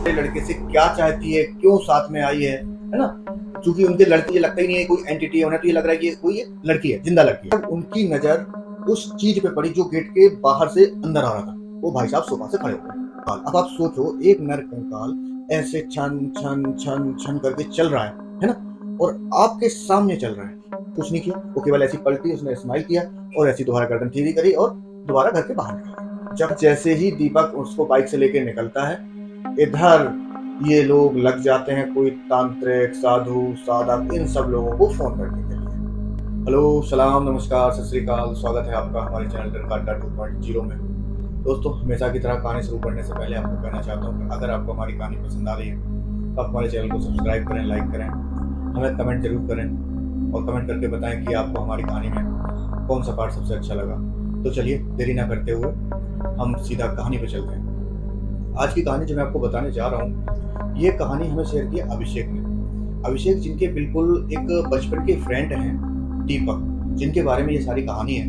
लड़के से क्या चाहती है, क्यों साथ में आई है ना। क्योंकि उनके लड़की ये लगता ही नहीं है कोई एंटिटी है, उन्हें तो ये लग रहा है कि कोई एक लड़की है, जिंदा लड़की है। उनकी नजर उस चीज पे पड़ी जो गेट के बाहर से अंदर आ रहा था। वो भाई साहब सोफा से खड़े हो गए। अब आप सोचो, एक नर कंकाल ऐसे छन छन छन छन करके चल रहा है ना, और आपके सामने चल रहा है। कुछ नहीं किया, वो केवल ऐसी पलटी, उसने स्माइल किया और ऐसी दोबारा गर्दन सीधी करी और दोबारा घर के बाहर निकल गया। जब जैसे ही दीपक उसको बाइक से लेके निकलता है, इधर ये लोग लग जाते हैं कोई तांत्रिक, साधु, साधक, इन सब लोगों को फोन करने के लिए। हेलो, सलाम, नमस्कार, सत श्री अकाल। स्वागत है आपका हमारे चैनल डरकाटा 2.0 में। दोस्तों, हमेशा की तरह कहानी शुरू करने से पहले आपको कहना चाहता हूँ कि अगर आपको हमारी कहानी पसंद आ रही है तो आप हमारे चैनल को सब्सक्राइब करें, लाइक करें, हमें कमेंट जरूर करें और कमेंट करके बताएं कि आपको हमारी कहानी में कौन सा पार्ट सबसे अच्छा लगा। तो चलिए, देरी ना करते हुए हम सीधा कहानी पे चलते हैं। आज की कहानी जो मैं आपको बताने जा रहा हूँ, ये कहानी हमें शेयर की अभिषेक ने। अभिषेक, जिनके बिल्कुल एक बचपन के फ्रेंड हैं दीपक, जिनके बारे में ये सारी कहानी है।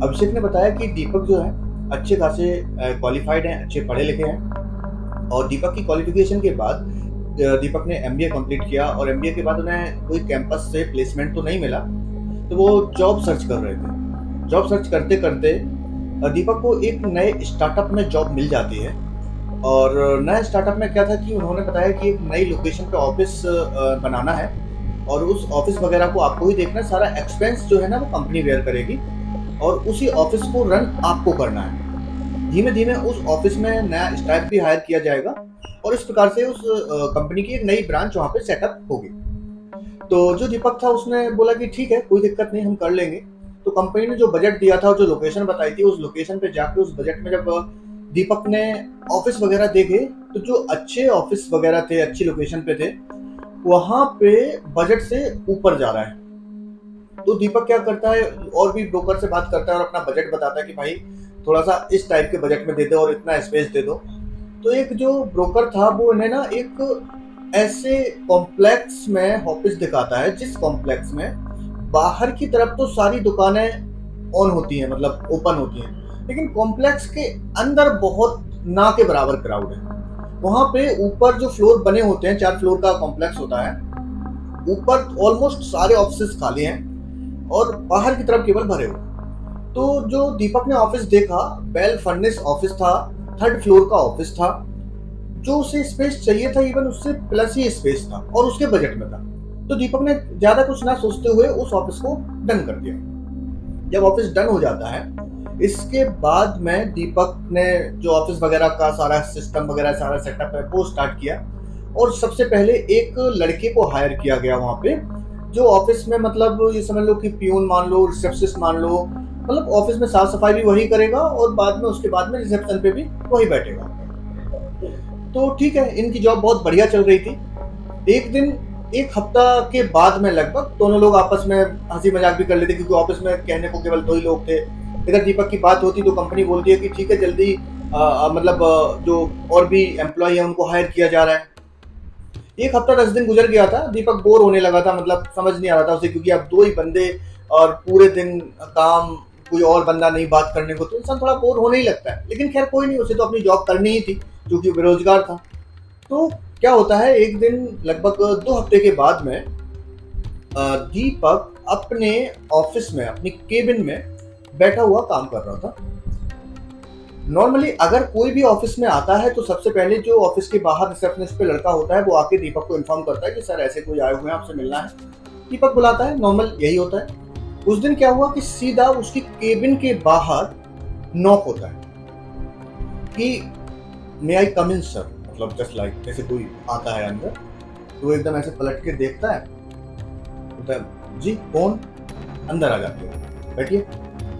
अभिषेक ने बताया कि दीपक जो है अच्छे खासे क्वालिफाइड हैं, अच्छे पढ़े लिखे हैं, और दीपक की क्वालिफिकेशन के बाद दीपक ने एमबीए कंप्लीट किया और एमबीए के बाद उन्हें कोई कैंपस से प्लेसमेंट तो नहीं मिला, तो वो जॉब सर्च कर रहे थे। जॉब सर्च करते करते दीपक को एक नए स्टार्टअप में जॉब मिल जाती है। और नए स्टार्टअप में क्या था कि उन्होंने बताया कि एक नई लोकेशन पे ऑफिस बनाना है और उस ऑफिस वगैरह को आपको ही देखना है। सारा एक्सपेंस जो है ना वो कंपनी बेयर करेगी और उसी ऑफिस को रन आपको करना है। धीमे धीमे उस ऑफिस में नया स्टाफ भी हायर किया जाएगा और इस प्रकार से उस कंपनी की एक नई ब्रांच वहां पे सेटअप होगी। तो जो दीपक था उसने बोला कि ठीक है, कोई दिक्कत नहीं, हम कर लेंगे। तो कंपनी ने जो बजट दिया था और जो लोकेशन बताई थी, उस लोकेशन पे जाके उस बजट में जब दीपक ने ऑफिस वगैरह देखे तो जो अच्छे ऑफिस वगैरह थे, अच्छी लोकेशन पे थे, वहां पे बजट से ऊपर जा रहा है। तो दीपक क्या करता है, और भी ब्रोकर से बात करता है और अपना बजट बताता है कि भाई थोड़ा सा इस टाइप के बजट में दे दो और इतना स्पेस दे दो। तो एक जो ब्रोकर था वो इन्हें ना एक ऐसे कॉम्प्लेक्स में ऑफिस दिखाता है, जिस कॉम्प्लेक्स में बाहर की तरफ तो सारी दुकानें ऑन होती हैं, मतलब ओपन होती हैं, लेकिन कॉम्प्लेक्स के अंदर बहुत ना के बराबर क्राउड है। वहां पे ऊपर जो फ्लोर बने होते हैं, 4 फ्लोर का कॉम्प्लेक्स होता है, ऊपर ऑलमोस्ट सारे ऑफिस खाली हैं और बाहर की तरफ केवल भरे हुए। तो जो दीपक ने ऑफिस देखा, वेल फर्निश्ड ऑफिस था, 3rd फ्लोर का ऑफिस था, जो उसे स्पेस चाहिए था, इवन उससे प्लस ही स्पेस था और उसके बजट में था। तो दीपक ने ज्यादा कुछ ना सोचते हुए उस ऑफिस को डन कर दिया। जब ऑफिस डन हो जाता है, इसके बाद में दीपक ने जो ऑफिस वगैरह का सारा सिस्टम वगैरह सारा सेटअप है वो स्टार्ट किया। और सबसे पहले एक लड़के को हायर किया गया वहां पे, जो ऑफिस में, मतलब ये समझ लो कि पियून मान लो, रिसेप्शनिस्ट मान लो, मतलब ऑफिस में साफ सफाई भी वही करेगा और बाद में उसके बाद में रिसेप्शन पे भी वही बैठेगा। तो ठीक है, इनकी जॉब बहुत बढ़िया चल रही थी। एक दिन, एक हफ्ता के बाद में लगभग, दोनों लोग आपस में हंसी मजाक भी कर लेते क्योंकि ऑफिस में कहने को केवल 2 ही लोग थे। इधर दीपक की बात होती तो कंपनी बोलती है कि ठीक है, जल्दी मतलब जो और भी एम्प्लॉय है उनको हायर किया जा रहा है। एक हफ्ता 10 दिन गुजर गया था। दीपक बोर होने लगा था, मतलब समझ नहीं आ रहा था उसे, क्योंकि अब 2 ही बंदे और पूरे दिन काम, कोई और बंदा नहीं बात करने को, तो इंसान थोड़ा बोर होने ही लगता है। लेकिन खैर कोई नहीं, उसे तो अपनी जॉब करनी ही थी क्योंकि बेरोजगार था। तो क्या होता है, एक दिन लगभग 2 हफ्ते के बाद में दीपक अपने ऑफिस में, अपनी केबिन में बैठा हुआ काम कर रहा था। नॉर्मली अगर कोई भी ऑफिस में आता है तो सबसे पहले जो ऑफिस के बाहर रिसेप्शनिस्ट पे लड़का होता है वो आके दीपक को इन्फॉर्म करता है कि सर ऐसे कोई आए हुए हैं, आपसे मिलना है। दीपक बुलाता है, नॉर्मल यही होता है। उस दिन क्या हुआ कि सीधा उसकी केबिन के बाहर नॉक होता है कि मे आई कम इन सर, मतलब जस्ट लाइक जैसे कोई आता है अंदर। तो एकदम ऐसे पलट के देखता है, बोलता है जी कौन, अंदर आ जाते हो, बैठिए।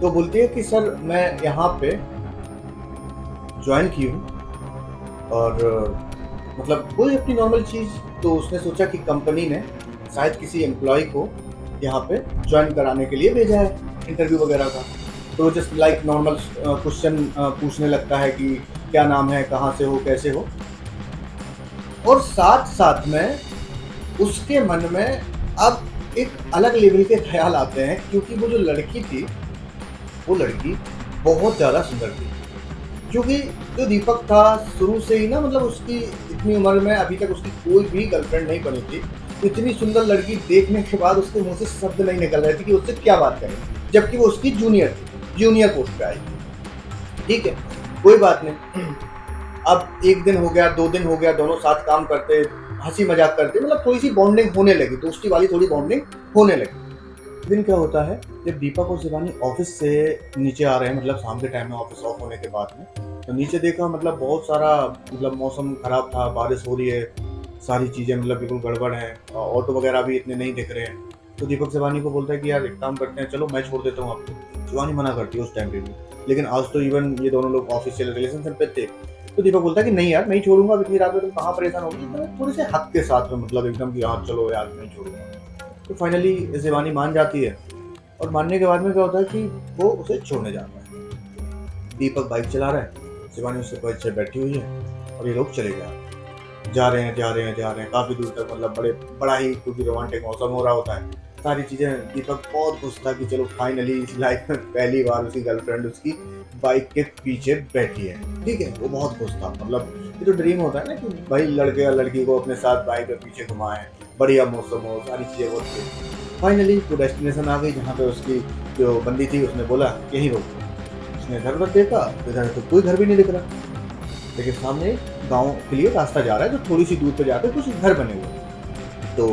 तो बोलती है कि सर मैं यहाँ पे ज्वाइन की हूँ और मतलब कोई अपनी नॉर्मल चीज़। तो उसने सोचा कि कंपनी ने शायद किसी एम्प्लॉय को यहाँ पे ज्वाइन कराने के लिए भेजा है, इंटरव्यू वगैरह का। तो जस्ट लाइक नॉर्मल क्वेश्चन पूछने लगता है कि क्या नाम है, कहाँ से हो, कैसे हो। और साथ साथ में उसके मन में अब एक अलग लेवल के ख्याल आते हैं, क्योंकि वो जो लड़की थी, वो लड़की बहुत ज़्यादा सुंदर थी। क्योंकि जो दीपक था शुरू से ही ना, मतलब उसकी इतनी उम्र में अभी तक उसकी कोई भी गर्लफ्रेंड नहीं बनी थी। इतनी सुंदर लड़की देखने के बाद उसके मुंह से शब्द नहीं निकल रहे थे कि उससे क्या बात करें, जबकि वो उसकी जूनियर थी, जूनियर पोस्ट पे आई। ठीक है, कोई बात नहीं। अब 1 दिन हो गया, 2 दिन हो गया, दोनों साथ काम करते, हंसी मजाक करते, मतलब थोड़ी सी बॉन्डिंग होने लगी, दोस्ती वाली थोड़ी बॉन्डिंग होने लगी। दिन क्या होता है, जब दीपक और शिवानी ऑफिस से नीचे आ रहे हैं, मतलब शाम के टाइम में ऑफिस ऑफ होने के बाद में, तो नीचे देखा मतलब बहुत सारा, मतलब मौसम खराब था, बारिश हो रही है, सारी चीज़ें मतलब बिल्कुल गड़बड़ हैं, ऑटो वगैरह भी इतने नहीं दिख रहे हैं। तो दीपक शिवानी को बोलता है कि यार एक काम करते हैं, चलो मैं छोड़ देता हूँ आपको। शिवानी मना करती है उस टाइम पे भी, लेकिन आज तो इवन ये दोनों लोग ऑफिशियल रिलेशनशिप पे थे। तो दीपक बोलता है कि नहीं यार, नहीं छोड़ूंगा, इतनी रात में तुम कहाँ परेशान होगी। तो थोड़े से हक के साथ में, मतलब एकदम कि हाँ चलो यार नहीं छोड़ूंगा। तो फाइनली शिवानी मान जाती है, और मानने के बाद में क्या होता है कि वो उसे छोड़ने जाता है। दीपक बाइक चला रहा है, शिवानी उससे पीछे बैठी हुई है, और ये लोग चले जा रहे हैं काफी दूर तक, मतलब बड़ा ही, क्योंकि रोमांटिक मौसम हो रहा होता है, सारी चीजें। दीपक बहुत खुश था कि चलो फाइनली इस लाइफ में पहली बार उसकी गर्लफ्रेंड उसकी बाइक के पीछे बैठी है। ठीक है, वो बहुत खुश था, मतलब ये तो ड्रीम होता है ना कि भाई लड़के या लड़की को अपने साथ बाइक के पीछे घुमाए, बढ़िया मौसम हो, सारी चीजें होती है। फाइनली वो डेस्टिनेशन आ गई जहाँ पे उसकी जो बंदी थी, उसने बोला यहीं रोक दो। उसने इधर उधर देखा, इधर तो कोई घर भी नहीं दिख रहा, लेकिन सामने गांव के लिए रास्ता जा रहा है, जो थोड़ी सी दूर पे जाकर कुछ घर बने हुए। तो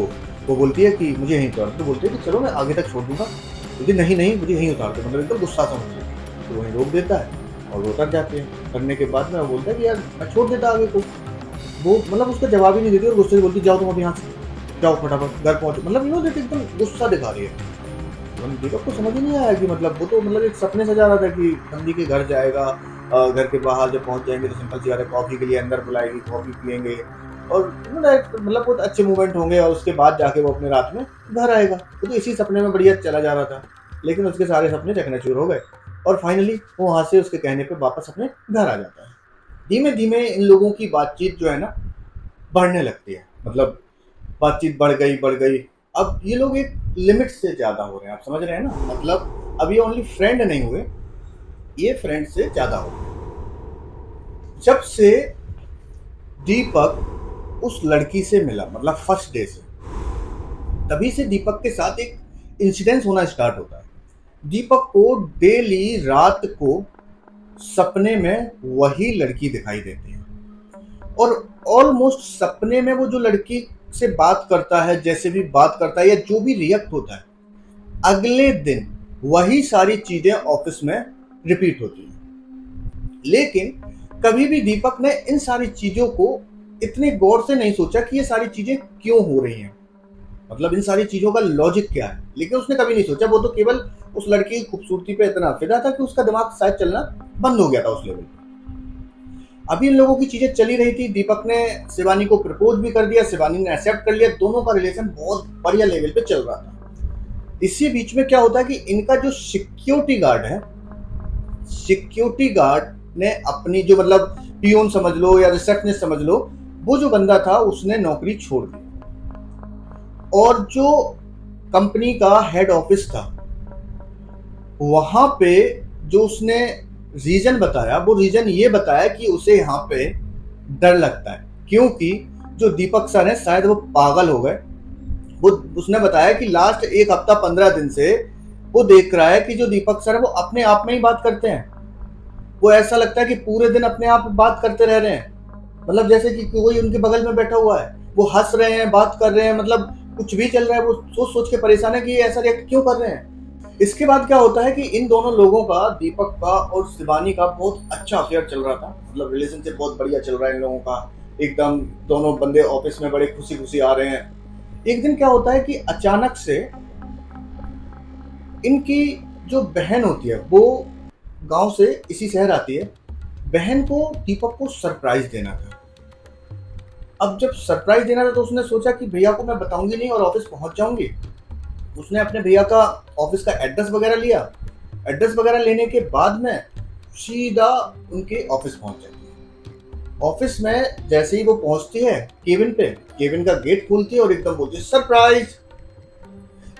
वो बोलती है कि मुझे यहीं उतार दो। तो बोलती है कि चलो मैं आगे तक छोड़ दूंगा, लेकिन नहीं मुझे यहीं उतार दो, मतलब एकदम गुस्सा समझ लेती है। तो वहीं रोक देता है और वो उतर जाते हैं। करने के बाद में वो बोलता है कि यार मैं छोड़ देता आगे को। वो मतलब उसका जवाब ही नहीं देती और गुस्से से बोलती जाओ तुम अब यहाँ से, जाओ फटाफट घर पहुंचो। मतलब यूँ देते एकदम गुस्सा दिखा रही है। दीपक को समझ ही नहीं आया कि मतलब वो तो मतलब एक सपने सजा रहा था कि बंदी के घर जाएगा, घर के बाहर जब पहुंच जाएंगे तो सिंपल सी बात है, कॉफी के लिए अंदर बुलाएगी, कॉफी पियेंगे, और मतलब बहुत अच्छे मोमेंट होंगे, और उसके बाद जाके वो अपने रात में घर आएगा। वो तो इसी सपने में बढ़िया चला जा रहा था, लेकिन उसके सारे सपने चकनाचूर हो गए, और फाइनली वो वहां से उसके कहने पे वापस अपने घर आ जाता है। धीमे धीमे इन लोगों की बातचीत जो है ना बढ़ने लगती है, मतलब बातचीत बढ़ गई। अब ये लोग एक लिमिट से ज्यादा हो रहे हैं, आप समझ रहे हैं ना, मतलब अब ये ओनली फ्रेंड नहीं हुए, ये फ्रेंड से ज्यादा हो गए। जब से दीपक उस लड़की से मिला, मतलब फर्स्ट डे से, तभी से दीपक के साथ एक इंसिडेंस होना स्टार्ट होता है। दीपक को डेली रात को सपने में वही लड़की दिखाई देती है, और ऑलमोस्ट सपने में वो जो लड़की से बात करता है, जैसे भी बात करता है या जो भी रिएक्ट होता है, अगले दिन वही सारी चीजें ऑफिस में रिपीट होती हैं। लेकिन कभी भी दीपक ने इन सारी चीजों को इतने गौर से नहीं सोचा कि ये सारी चीजें क्यों हो रही हैं, मतलब इन सारी चीजों का लॉजिक क्या है, लेकिन उसने कभी नहीं सोचा। वो तो केवल उस लड़की की खूबसूरती पे इतना फिदा था कि उसका दिमाग शायद चलना बंद हो गया था उस लेवल पे। अभी इन लोगों की चीजें चली रही थी, दीपक ने शिवानी को प्रपोज भी कर दिया, शिवानी ने एक्सेप्ट कर लिया, दोनों का रिलेशन बहुत बढ़िया लेवल पे चल रहा था। इसी बीच में क्या होता है कि इनका जो सिक्योरिटी गार्ड है, सिक्योरिटी गार्ड ने अपनी जो, मतलब पियून समझ लो या रिसेप्शनिस्ट समझ लो, वो जो बंदा था उसने नौकरी छोड़ दी, और जो कंपनी का हेड ऑफिस था वहां पे जो उसने रीजन बताया, वो रीजन ये बताया कि उसे यहाँ पे डर लगता है, क्योंकि जो दीपक सर है शायद वो पागल हो गए। वो उसने बताया कि लास्ट 1 हफ्ता 15 दिन से वो देख रहा है कि जो दीपक सर है वो अपने आप में ही बात करते हैं। वो ऐसा लगता है कि पूरे दिन अपने आप बात करते रह रहे हैं, मतलब जैसे कि कोई उनके बगल में बैठा हुआ है, वो हंस रहे हैं, बात कर रहे हैं, मतलब कुछ भी चल रहा है, वो सोच सोच के परेशान है कि ये ऐसा रिएक्ट क्यों कर रहे हैं। इसके बाद क्या होता है कि इन दोनों लोगों का, दीपक का और शिवानी का, बहुत अच्छा अफेयर चल रहा था, मतलब रिलेशनशिप बहुत बढ़िया चल रहा है इन लोगों का एकदम। दोनों बंदे ऑफिस में बड़े खुशी खुशी आ रहे हैं। एक दिन क्या होता है कि अचानक से इनकी जो बहन होती है वो गांव से इसी शहर आती है। बहन को दीपक को सरप्राइज देना था। अब जब सरप्राइज देना था तो उसने सोचा कि भैया को मैं बताऊंगी नहीं और ऑफिस पहुंच जाऊंगी। उसने अपने भैया का ऑफिस का एड्रेस वगैरह लिया। एड्रेस वगैरह लेने के बाद में सीधा उनके ऑफिस पहुंच जाती है। ऑफिस में जैसे ही वो पहुंचती है केबिन पे, केबिन का गेट खोलती है और एकदम बोलती है सरप्राइज।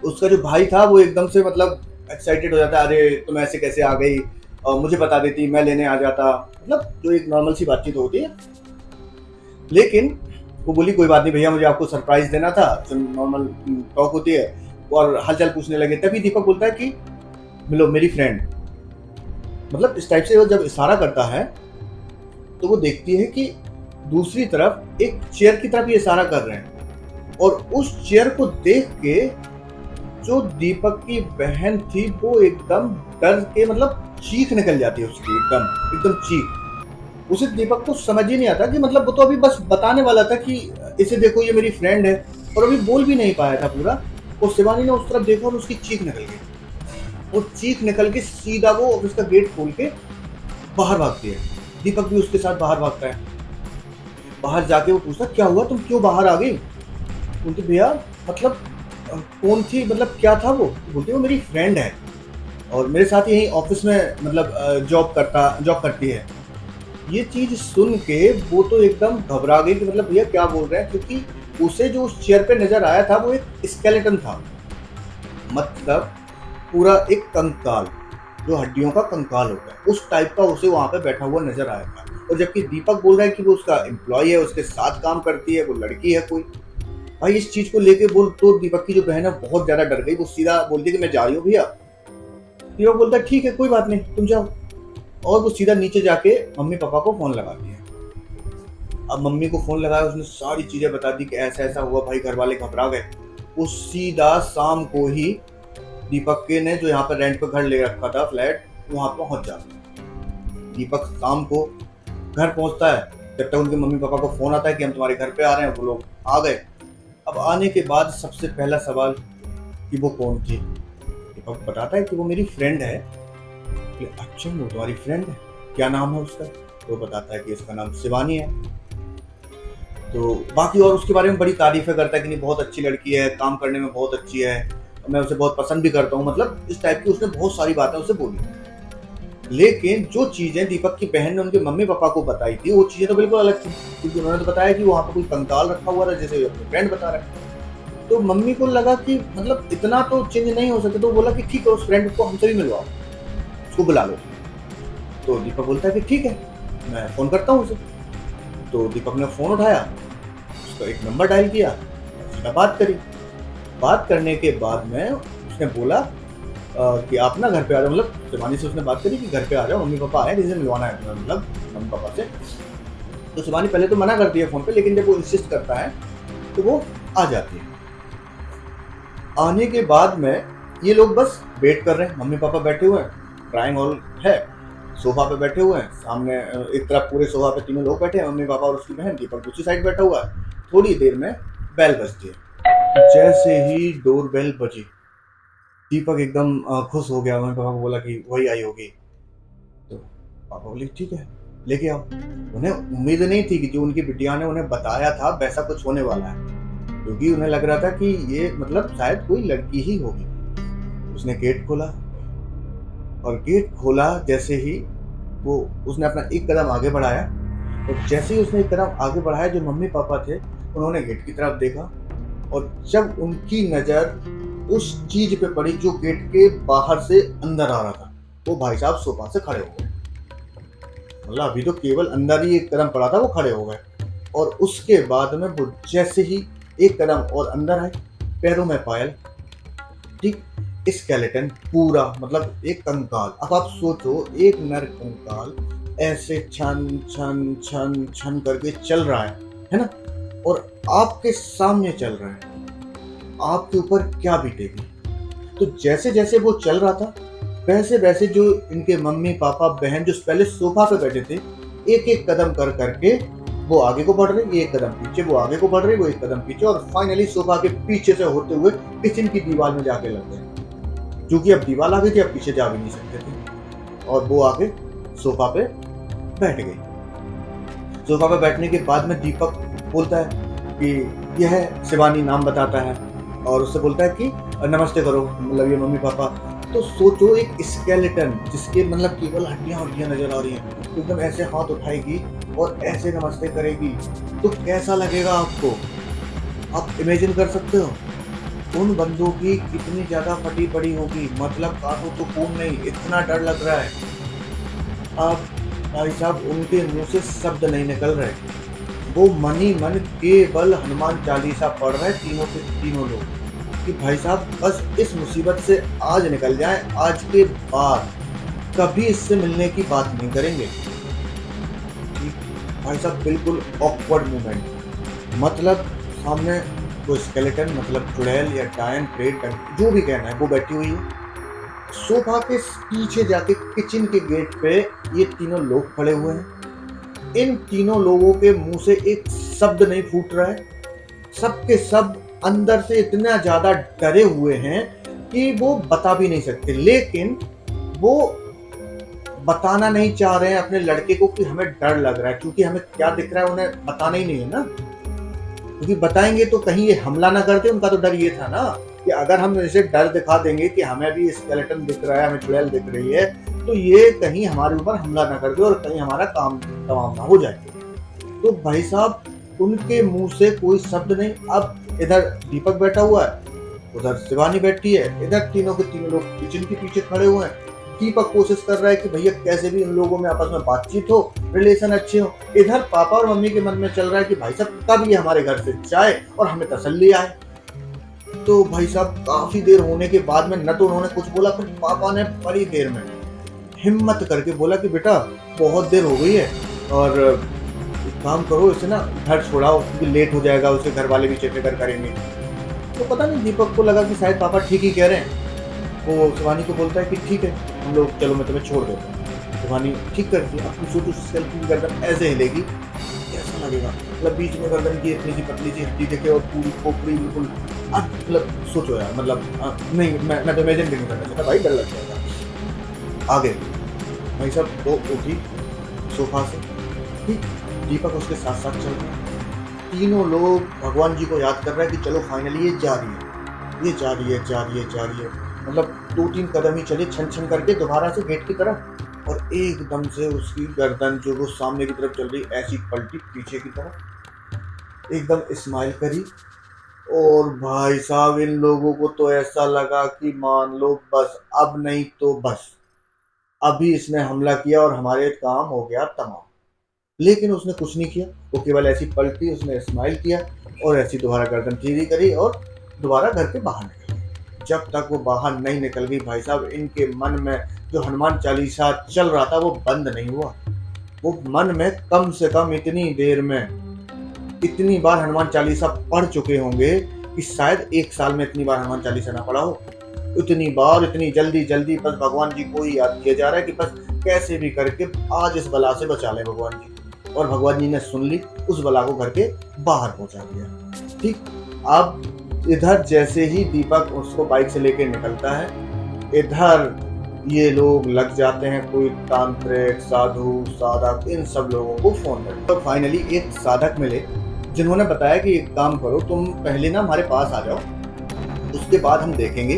उसका जो भाई था वो एकदम से मतलब एक्साइटेड हो जाता है, अरे तुम ऐसे कैसे आ गई, मुझे बता देती मैं लेने आ जाता। मतलब जो एक नॉर्मल सी बातचीत होती है। लेकिन वो बोली कोई बात नहीं भैया, मुझे आपको सरप्राइज देना था, जो नॉर्मल टॉक होती है, और हालचाल पूछने लगे। तभी दीपक बोलता है कि मिलो मेरी फ्रेंड। मतलब इस टाइप से वो जब इशारा करता है तो वो देखती है कि दूसरी तरफ एक चेयर की तरफ ये इशारा कर रहे हैं, और उस चेयर को देख के जो दीपक की बहन थी वो एकदम डर के मतलब चीख निकल जाती है उसकी, एकदम एकदम चीख। उसे दीपक को समझ ही नहीं आता कि मतलब वो तो अभी बस बताने वाला था कि इसे देखो ये मेरी फ्रेंड है, और अभी बोल भी नहीं पाया था पूरा। और शिवानी ने उस तरफ देखा और उसकी चीख निकल गई, और चीख निकल के सीधा वो ऑफिस का गेट खोल के बाहर भागती है। दीपक भी उसके साथ बाहर भागता है। बाहर जाके वो पूछता क्या हुआ, तुम क्यों बाहर आ गई? बोलती भैया मतलब कौन थी, मतलब क्या था वो? बोलती वो मेरी फ्रेंड है और मेरे साथ यही ऑफिस में मतलब जॉब करती है। ये चीज सुन के वो तो एकदम घबरा गई कि मतलब भैया क्या बोल रहे हैं, क्योंकि उसे जो उस चेयर पे नजर आया था वो एक स्केलेटन था, मतलब पूरा एक कंकाल, जो हड्डियों का कंकाल होता है उस टाइप का उसे वहां पे बैठा हुआ नजर आया था। और जबकि दीपक बोल रहा है कि वो उसका एम्प्लॉय है, उसके साथ काम करती है, वो लड़की है कोई। भाई इस चीज को लेके बोल तो दीपक की जो बहन है बहुत ज्यादा डर गई। वो सीधा बोलती है कि मैं जा रही हूँ भैया। दीपक बोलता है ठीक है कोई बात नहीं तुम जाओ, और वो सीधा नीचे जाके मम्मी पापा को फोन लगाती है। अब मम्मी को फोन लगाया, उसने सारी चीजें बता दी कि ऐसा ऐसा हुआ। भाई घर वाले घबरा गए। वो सीधा शाम को ही दीपक के ने जो यहाँ पर रेंट पे घर ले रखा था फ्लैट, वहां पहुंच जाता है। दीपक शाम को घर पहुंचता है, जब तक उनके मम्मी पापा को फोन आता है कि हम तुम्हारे घर पे आ रहे हैं। वो लोग आ गए। अब आने के बाद सबसे पहला सवाल कि वो कौन थी। दीपक बताता है कि वो मेरी फ्रेंड है। अच्छा वो तुम्हारी फ्रेंड है, क्या नाम है उसका? तो बताता है कि इसका नाम शिवानी है। तो बाकी और उसके बारे में बड़ी तारीफें करता है कि नहीं बहुत अच्छी लड़की है, काम करने में बहुत अच्छी है, मैं उसे बहुत पसंद भी करता हूँ। मतलब इस टाइप की उसने बहुत सारी बातें उसे बोली। लेकिन जो चीजें दीपक की बहन ने उनके मम्मी पापा को बताई थी वो चीजें तो बिल्कुल अलग थी, क्योंकि उन्होंने तो बताया कि वहां पर कोई कंकाल रखा हुआ था, जैसे अपने फ्रेंड बता रहे हैं। तो मम्मी को लगा कि मतलब इतना तो चेंज नहीं हो सकता। तो बोला कि ठीक है उस फ्रेंड को हमसे भी मिलवाओ, उसको बुला लो। तो दीपक बोलता है कि ठीक है मैं फोन करता हूँ उसे। तो दीपक ने फोन उठाया, उसका एक नंबर डायल किया, उसने बात करी। बात करने के बाद में उसने बोला कि आप ना घर पे आ जाओ, मतलब शिवानी से उसने बात करी कि घर पे आ जाओ, मम्मी पापा आए जिसे मिलवाना है तुम्हें, मतलब मम्मी पापा से। तो शिवानी पहले तो मना करती है फोन पे, लेकिन जब वो इंसिस्ट करता है तो वो आ जाती है। आने के बाद में ये लोग बस वेट कर रहे हैं। मम्मी पापा बैठे हुए हैं, ड्राइंग हॉल है, सोफा पे बैठे हुए हैं। सामने एक तरफ पूरे सोफा पे तीनों लोग बैठे हैं, मम्मी पापा और उसकी बहन। दीपक दूसरी साइड बैठा हुआ है। थोड़ी देर में बेल बजती है। जैसे ही डोर बेल बजी, दीपक एकदम खुश हो गया। मम्मी पापा को बोला कि वही आई होगी। तो पापा बोले ठीक है लेके आओ। उन्हें उम्मीद नहीं थी कि जो उनकी बिटिया ने उन्हें बताया था वैसा कुछ होने वाला है, क्योंकि उन्हें लग रहा था कि ये मतलब शायद कोई लड़की ही होगी। उसने गेट खोला, और गेट खोला जैसे ही वो उसने अपना एक कदम आगे बढ़ाया, और जैसे ही उसने एक कदम आगे बढ़ाया जो मम्मी पापा थे उन्होंने गेट की तरफ देखा। और जब उनकी नज़र उस चीज पे पड़ी जो गेट के बाहर से अंदर आ रहा था, वो भाई साहब सोफा से खड़े हो गए। मतलब अभी तो केवल अंदर ही एक कदम पड़ा था, वो खड़े हो गए। और उसके बाद में वो जैसे ही एक कदम और अंदर आए, पैरों में पायल, ठीक स्केलेटन पूरा, मतलब एक कंकाल। अब आप सोचो एक नर कंकाल ऐसे छन छन छन छन करके चल रहा है ना, और आपके सामने चल रहा है, आपके ऊपर क्या बीतेगी। तो जैसे जैसे वो चल रहा था वैसे वैसे जो इनके मम्मी पापा बहन जो पहले सोफा पे बैठे थे, एक एक कदम कर करके वो आगे को बढ़ रहे, एक कदम पीछे, वो आगे को बढ़ रहे, वो एक कदम पीछे, और फाइनली सोफा के पीछे से होते हुए किचन की दीवार में जाके लग गए। क्योंकि अब दीवार आ गई थी, अब पीछे जा भी नहीं सकते थे, और वो आके सोफा पे बैठ गई। सोफा पे बैठने के बाद में दीपक बोलता है कि यह शिवानी नाम बताता है, और उससे बोलता है कि नमस्ते करो, मतलब ये मम्मी पापा। तो सोचो एक स्केलेटन जिसके मतलब केवल हड्डियां हड्डियां नजर आ रही हैं, तो एकदम ऐसे हाथ उठाएगी और ऐसे नमस्ते करेगी, तो कैसा लगेगा आपको? आप इमेजिन कर सकते हो उन बंदों की कितनी ज्यादा फटी पड़ी होगी, मतलब काटो तो खून नहीं, इतना डर लग रहा है। अब भाई साहब उनके मुंह से शब्द नहीं निकल रहे, वो मन ही मन केवल हनुमान चालीसा पढ़ रहे तीनों के तीनों लोग कि भाई साहब बस इस मुसीबत से आज निकल जाए, आज के बाद कभी इससे मिलने की बात नहीं करेंगे। भाई साहब बिल्कुल ऑकवर्ड मोमेंट, मतलब सामने वो स्केलेटन मतलब चुड़ैल या डायन प्रेत जो भी कहना है वो बैठी हुई है, सोफा के पीछे जाके किचन के गेट पे ये तीनों लोग खड़े हुए हैं। इन तीनों लोगों के मुंह से एक शब्द नहीं फूट रहा है, सबके सब अंदर से इतना ज्यादा डरे हुए हैं कि वो बता भी नहीं सकते, लेकिन वो बताना नहीं चाह रहे हैं अपने लड़के को कि हमें डर लग रहा है, क्योंकि हमें क्या दिख रहा है उन्हें बताना ही नहीं है ना, क्योंकि बताएंगे तो कहीं ये हमला ना करते। उनका तो डर ये था ना कि अगर हम इसे डर दिखा देंगे कि हमें भी स्केलेटन दिख रहा है, हमें चुड़ैल दिख रही है, तो ये कहीं हमारे ऊपर हमला ना कर दे और कहीं हमारा काम तमाम ना हो जाए। तो भाई साहब उनके मुंह से कोई शब्द नहीं। अब इधर दीपक बैठा हुआ है, उधर शिवानी बैठी है, इधर तीनों के तीनों लोग किचन के पीछे खड़े हुए हैं। दीपक कोशिश कर रहा है कि भैया कैसे भी इन लोगों में आपस में बातचीत हो, रिलेशन अच्छे हो। इधर पापा और मम्मी के मन में चल रहा है कि भाई साहब कब ये हमारे घर से जाए और हमें तसल्ली आए। तो भाई साहब काफी देर होने के बाद में न तो उन्होंने कुछ बोला, फिर पापा ने बड़ी देर में हिम्मत करके बोला कि बेटा बहुत देर हो गई है और एक काम करो, इसे ना घर छोड़ाओ क्योंकि लेट हो जाएगा, उसके घर वाले भी फिक्र करेंगे। तो पता नहीं दीपक को लगा कि शायद पापा ठीक ही कह रहे हैं। वो शिवानी को बोलता है कि ठीक है हम लोग चलो मैं तुम्हें छोड़ देता हूँ। शिवानी ठीक करती है, अपनी सोचो सेल्फ की गर्दन ऐसे हिलेगी कैसा लगेगा, मतलब बीच में गर्दन की इतनी सी पतली सी हड्डी देखे और पूरी खोपड़ी बिल्कुल, मतलब सोचो यार, मतलब नहीं मैं तो इमेजिन भी नहीं करना चाहता भाई, डर लग जाएगा। आगे भाई साहब वो उठी सोफा से, ठीक दीपक उसके साथ साथ चल रहे हैं। तीनों लोग भगवान जी को याद कर रहे हैं कि चलो फाइनली ये जा रही है, ये जा रही है, जा रही है, जा रही है। मतलब 2-3 कदम ही चले छन छन करके दोबारा से गेट की तरफ, और एकदम से उसकी गर्दन जो वो सामने की तरफ चल रही ऐसी पलटी पीछे की तरफ, एकदम स्माइल करी। और भाई साहब इन लोगों को तो ऐसा लगा कि मान लो बस अब नहीं तो बस अभी इसने हमला किया और हमारे काम हो गया तमाम। लेकिन उसने कुछ नहीं किया, वो केवल ऐसी पलटी, उसने स्माइल किया और ऐसी दोबारा गर्दन सीधी करी और दोबारा घर के बाहर निकल गई। जब तक वो बाहर नहीं निकल गई भाई साहब इनके मन में जो हनुमान चालीसा चल रहा था वो बंद नहीं हुआ। वो मन में कम से कम इतनी देर में इतनी बार हनुमान चालीसा पढ़ चुके होंगे कि शायद 1 साल में इतनी बार हनुमान चालीसा ना पढ़ा हो। इतनी बार इतनी जल्दी जल्दी बस भगवान जी को ही याद किया जा रहा है कि बस कैसे भी करके आज इस बला से बचा ले भगवान जी। और भगवान जी ने सुन ली, उस बला को घर के बाहर पहुंचा दिया। ठीक, अब इधर जैसे ही दीपक उसको बाइक से लेके निकलता है, इधर ये लोग लग जाते हैं कोई तांत्रिक साधु साधक इन सब लोगों को फोन कर। तो फाइनली एक साधक मिले जिन्होंने बताया कि एक काम करो, तुम पहले ना हमारे पास आ जाओ, उसके बाद हम देखेंगे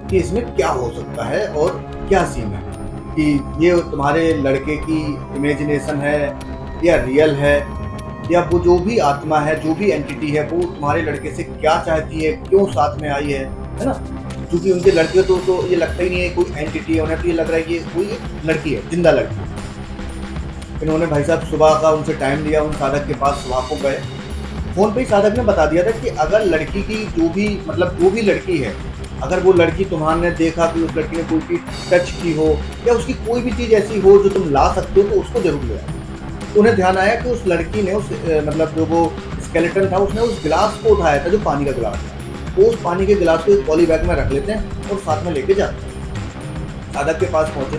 कि इसमें क्या हो सकता है और क्या सीन है, कि ये तुम्हारे लड़के की इमेजिनेशन है या रियल है, या वो जो भी आत्मा है, जो भी एंटिटी है वो तुम्हारे लड़के से क्या चाहती है, क्यों साथ में आई है ना। क्योंकि उनके लड़के तो ये लगता ही नहीं है कोई एंटिटी है, उन्हें तो ये लग रहा है कि कोई लड़की है, जिंदा लड़की। इन्होंने भाई साहब सुबह का उनसे टाइम लिया, उन साधक के पास सुबह को गए। फोन पे ही साधक ने बता दिया था कि अगर लड़की की जो भी लड़की है, अगर वो लड़की तुम्हारे देखा कि उस लड़की ने कोई चीज टच की हो या उसकी कोई भी चीज ऐसी हो जो तुम ला सकते हो, तो उसको जरूर ले आओ। उन्हें ध्यान आया कि उस लड़की ने मतलब जो वो स्केलेटन था उसने उस गिलास को उठाया था जो पानी का गिलास था, वो उस पानी के गिलास को एक पॉली बैग में रख लेते हैं और साथ में लेके जाते हैं। साधक के पास पहुंचे,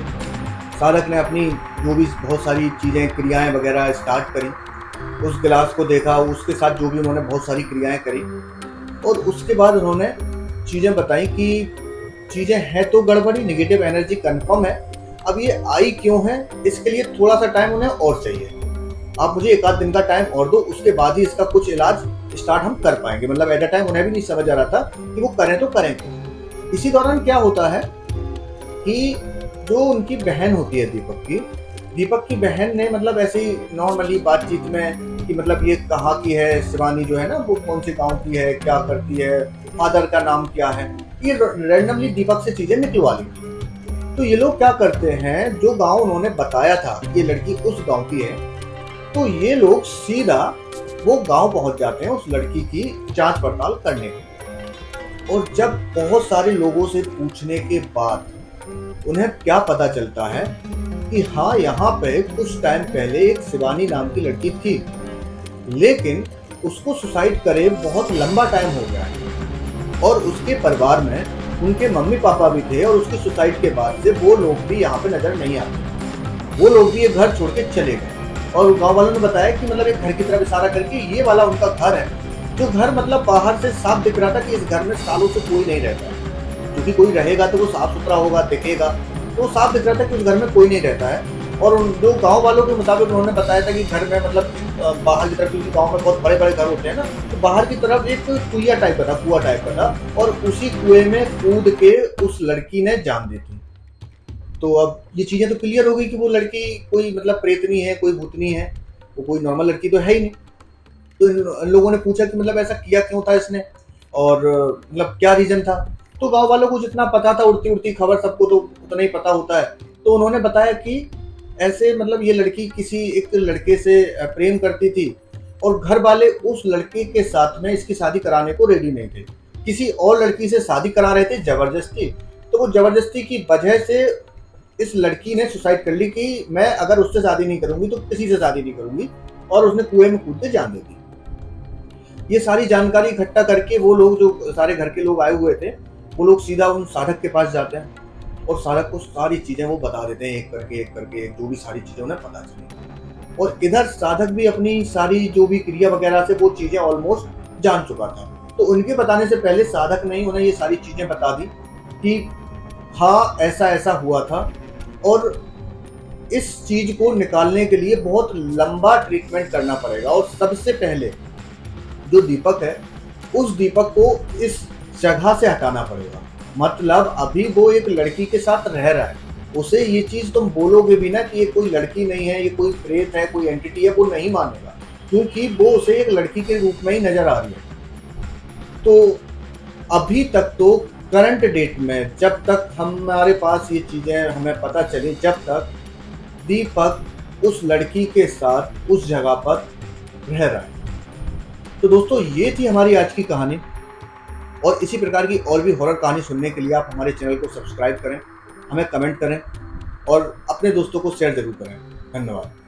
साधक ने अपनी जो भी बहुत सारी चीजें क्रियाएं वगैरह स्टार्ट करी, उस गिलास को देखा, उसके साथ जो भी उन्होंने बहुत सारी क्रियाएं करी, और उसके बाद उन्होंने चीजें बताई कि चीजें हैं तो गड़बड़ी, नेगेटिव एनर्जी कंफर्म है, अब ये आई क्यों है इसके लिए थोड़ा सा टाइम उन्हें और चाहिए, आप मुझे 1 आध दिन का टाइम और दो, उसके बाद ही इसका कुछ इलाज स्टार्ट हम कर पाएंगे। मतलब एट अ टाइम उन्हें भी नहीं समझ आ रहा था कि वो करें तो करेंगे। इसी दौरान क्या होता है कि जो उनकी बहन होती है दीपक की बहन ने मतलब ऐसे ही नॉर्मली बातचीत में कि मतलब ये कहाँ की है, शिवानी जो है ना वो कौन से गांव की है, क्या करती है, फादर का नाम क्या है, ये रैंडमली दीपक से चीजें निकलवा ली। तो ये लोग क्या करते हैं, जो गांव उन्होंने बताया था ये लड़की उस गांव की है, तो ये लोग सीधा वो गांव पहुंच जाते हैं उस लड़की की जांच पड़ताल करने के लिए। और जब बहुत सारे लोगों से पूछने के बाद उन्हें क्या पता चलता है कि हाँ, यहाँ पे कुछ टाइम पहले एक शिवानी नाम की लड़की थी, लेकिन उसको सुसाइड करे बहुत लंबा टाइम हो गया है और उसके परिवार में उनके मम्मी पापा भी थे और उसकी सुसाइड के बाद से वो लोग भी यहाँ पे नजर नहीं आते। वो लोग भी ये घर छोड़ के चले गए और गांव वालों ने बताया कि मतलब एक घर की तरफ इशारा करके ये वाला उनका घर है, जो घर मतलब बाहर से साफ दिख रहा था कि इस घर में सालों से कोई नहीं रहता है, क्योंकि कोई रहेगा तो वो साफ सुथरा होगा, दिखेगा, तो साफ दिख रहा था कि उस घर में कोई नहीं रहता है। और जो गांव वालों के मुताबिक उन्होंने बताया था कि घर में मतलब बाहर की तरफ, क्योंकि गांव में बहुत बड़े बड़े घर होते हैं ना, तो बाहर की तरफ एक कुआं टाइप का था, कुआं टाइप का था, और उसी कुएं में कूद के उस लड़की ने जान दी थी। तो अब ये चीजें तो क्लियर हो गई कि वो लड़की कोई मतलब प्रेतनी है, कोई भूतनी है, वो कोई नॉर्मल लड़की तो है ही नहीं। तो इन लोगों ने पूछा कि मतलब ऐसा किया क्यों था इसने और मतलब क्या रीजन था। तो गांव वालों को जितना पता था, उड़ती उड़ती खबर, सबको तो उतना ही पता होता है, तो उन्होंने बताया कि ऐसे मतलब ये लड़की किसी एक लड़के से प्रेम करती थी और घर वाले उस लड़के के साथ में इसकी शादी कराने को रेडी नहीं थे, किसी और लड़की से शादी करा रहे थे जबरदस्ती। तो वो जबरदस्ती की वजह से इस लड़की ने सुसाइड कर ली कि मैं अगर उससे शादी नहीं करूंगी तो किसी से शादी नहीं करूंगी, और उसने कुएं में कूद के जान दे दी। ये सारी जानकारी इकट्ठा करके वो लोग, जो सारे घर के लोग आए हुए थे, वो लोग सीधा उन साधक के पास जाते हैं और साधक को सारी चीजें वो बता देते हैं, एक करके जो भी सारी चीजें उन्हें पता चली। और इधर साधक भी अपनी सारी जो भी क्रिया वगैरह से वो चीजें ऑलमोस्ट जान चुका था। तो उनके बताने से पहले साधक ने ही उन्हें ये सारी चीजें बता दी कि हाँ, ऐसा ऐसा हुआ था, और इस चीज को निकालने के लिए बहुत लंबा ट्रीटमेंट करना पड़ेगा। और सबसे पहले जो दीपक है, उस दीपक को इस जगह से हटाना पड़ेगा। मतलब अभी वो एक लड़की के साथ रह रहा है, उसे ये चीज तुम बोलोगे भी ना कि ये कोई लड़की नहीं है, ये कोई प्रेत है, कोई एंटिटी है, वो नहीं मानेगा, क्योंकि वो उसे एक लड़की के रूप में ही नजर आ रही है। तो अभी तक तो करंट डेट में, जब तक हमारे पास ये चीजें हमें पता चली, जब तक दीपक उस लड़की के साथ उस जगह पर रह रहा है। तो दोस्तों, ये थी हमारी आज की कहानी, और इसी प्रकार की और भी हॉरर कहानी सुनने के लिए आप हमारे चैनल को सब्सक्राइब करें, हमें कमेंट करें और अपने दोस्तों को शेयर जरूर करें। धन्यवाद।